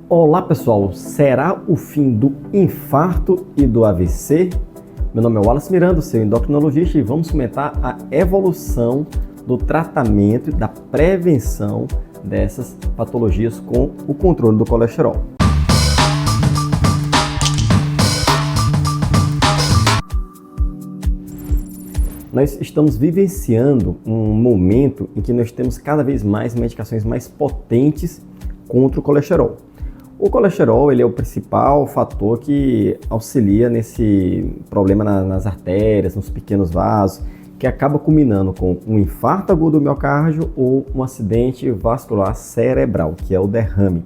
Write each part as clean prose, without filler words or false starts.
Olá pessoal, será o fim do infarto e do AVC? Meu nome é Wallace Miranda, seu endocrinologista, e vamos comentar a evolução do tratamento e da prevenção dessas patologias com o controle do colesterol. Nós estamos vivenciando um momento em que nós temos cada vez mais medicações mais potentes contra o colesterol. O colesterol ele é o principal fator que auxilia nesse problema nas artérias, nos pequenos vasos, que acaba culminando com um infarto agudo do miocárdio ou um acidente vascular cerebral, que é o derrame.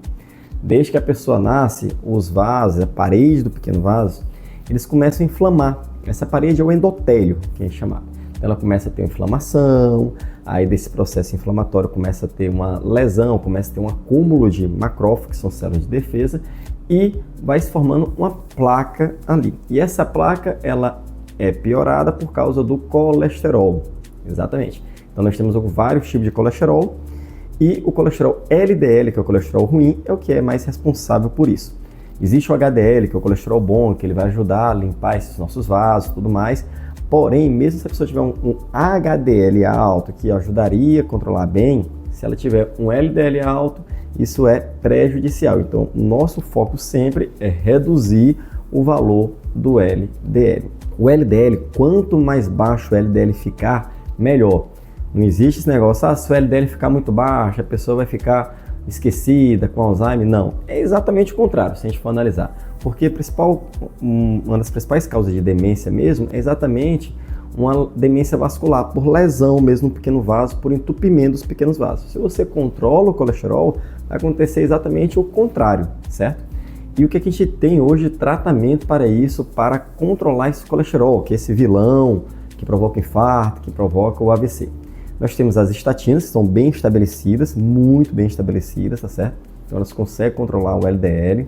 Desde que a pessoa nasce, os vasos, a parede do pequeno vaso, eles começam a inflamar. Essa parede é o endotélio, que é chamado. Ela começa a ter inflamação, aí desse processo inflamatório começa a ter uma lesão, começa a ter um acúmulo de macrófagos, que são células de defesa, e vai se formando uma placa ali. E essa placa, ela é piorada por causa do colesterol, exatamente. Então nós temos vários tipos de colesterol, e o colesterol LDL, que é o colesterol ruim, é o que é mais responsável por isso. Existe o HDL, que é o colesterol bom, que ele vai ajudar a limpar esses nossos vasos e tudo mais. Porém, mesmo se a pessoa tiver um HDL alto, que ajudaria a controlar bem, se ela tiver um LDL alto, isso é prejudicial. Então, o nosso foco sempre é reduzir o valor do LDL. O LDL, quanto mais baixo o LDL ficar, melhor. Não existe esse negócio, se o LDL ficar muito baixo, a pessoa vai ficar esquecida, com Alzheimer. Não, é exatamente o contrário, se a gente for analisar. Porque uma das principais causas de demência mesmo é exatamente uma demência vascular, por lesão mesmo no pequeno vaso, por entupimento dos pequenos vasos. Se você controla o colesterol, vai acontecer exatamente o contrário, certo? E o que a gente tem hoje de tratamento para isso, para controlar esse colesterol, que é esse vilão que provoca infarto, que provoca o AVC. Nós temos as estatinas, que são bem estabelecidas, muito bem estabelecidas, tá certo? Então elas conseguem controlar o LDL.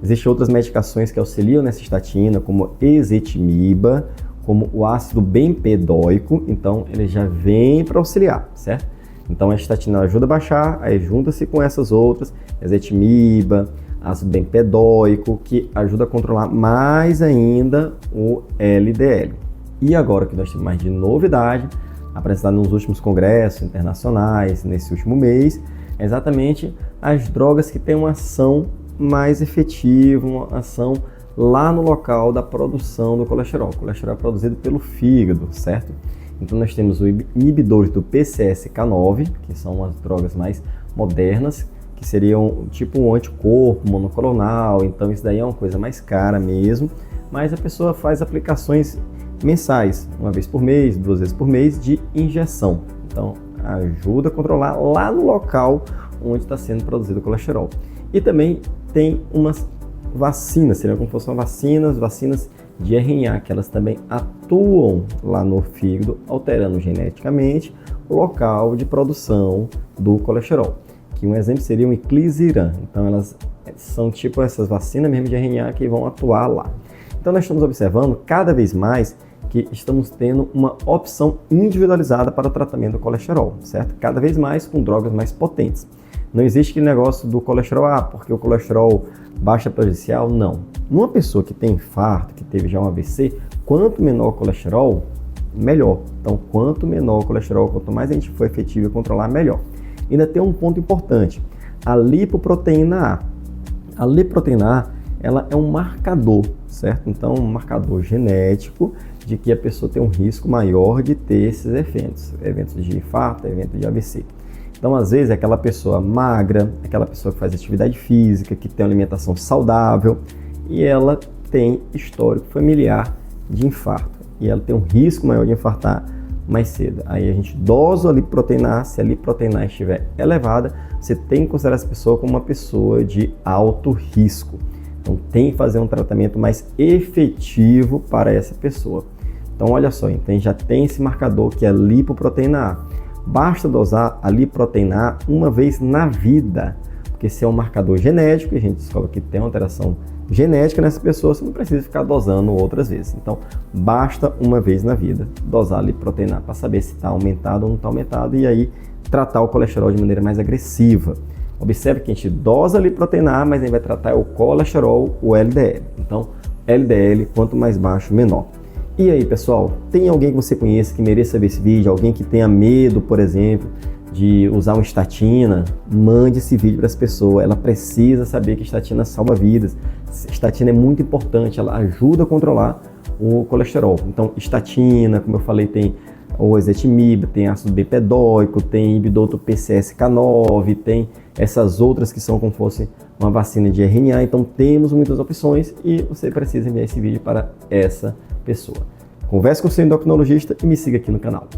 Existem outras medicações que auxiliam nessa estatina, como ezetimiba, como o ácido bempedóico, então ele já vem para auxiliar, certo? Então a estatina ajuda a baixar, aí junta-se com essas outras, ezetimiba, ácido bempedóico, que ajuda a controlar mais ainda o LDL. E agora que nós temos mais de novidade, apresentado nos últimos congressos internacionais, nesse último mês, é exatamente as drogas que têm uma ação mais efetiva, uma ação lá no local da produção do colesterol. O colesterol é produzido pelo fígado, certo? Então nós temos os inibidores do PCSK9, que são as drogas mais modernas, que seriam tipo um anticorpo monoclonal, então isso daí é uma coisa mais cara mesmo, mas a pessoa faz aplicações mensais, uma vez por mês, 2 vezes por mês, de injeção. Então ajuda a controlar lá no local onde está sendo produzido o colesterol. E também tem umas vacinas, seriam como se fossem vacinas de RNA, que elas também atuam lá no fígado, alterando geneticamente o local de produção do colesterol. Que um exemplo seria o inclisiran. Então elas são tipo essas vacinas mesmo de RNA que vão atuar lá. Então nós estamos observando cada vez mais que estamos tendo uma opção individualizada para o tratamento do colesterol, certo? Cada vez mais com drogas mais potentes. Não existe aquele negócio do colesterol, porque o colesterol baixa prejudicial, não. Numa pessoa que tem infarto, que teve já um AVC, quanto menor o colesterol, melhor. Então, quanto menor o colesterol, quanto mais a gente for efetivo e controlar, melhor. Ainda tem um ponto importante, a lipoproteína A. A lipoproteína A, ela é um marcador, certo? Então, um marcador genético de que a pessoa tem um risco maior de ter esses eventos de infarto, eventos de AVC. Então, às vezes, é aquela pessoa magra, aquela pessoa que faz atividade física, que tem uma alimentação saudável, e ela tem histórico familiar de infarto. E ela tem um risco maior de infartar mais cedo. Aí a gente dosa a lipoproteína A, se a lipoproteína A estiver elevada, você tem que considerar essa pessoa como uma pessoa de alto risco. Então, tem que fazer um tratamento mais efetivo para essa pessoa. Então, olha só, então, já tem esse marcador que é a lipoproteína A. Basta dosar a lipoproteína A uma vez na vida, porque se é um marcador genético, a gente descobre que tem uma alteração genética nessa pessoa, você não precisa ficar dosando outras vezes. Então, basta uma vez na vida dosar a lipoproteína A para saber se está aumentado ou não está aumentado, e aí tratar o colesterol de maneira mais agressiva. Observe que a gente dosa a liproteína A, mas a gente vai tratar o colesterol, o LDL. Então, LDL, quanto mais baixo, menor. E aí, pessoal, tem alguém que você conheça que mereça ver esse vídeo? Alguém que tenha medo, por exemplo, de usar uma estatina? Mande esse vídeo para essa pessoa. Ela precisa saber que estatina salva vidas. Estatina é muito importante, ela ajuda a controlar o colesterol. Então, estatina, como eu falei, tem o ezetimibe, tem ácido bempedoico, tem inibidor do PCSK9, tem essas outras que são como se fosse uma vacina de RNA. Então, temos muitas opções e você precisa enviar esse vídeo para essa pessoa. Converse com o seu endocrinologista e me siga aqui no canal.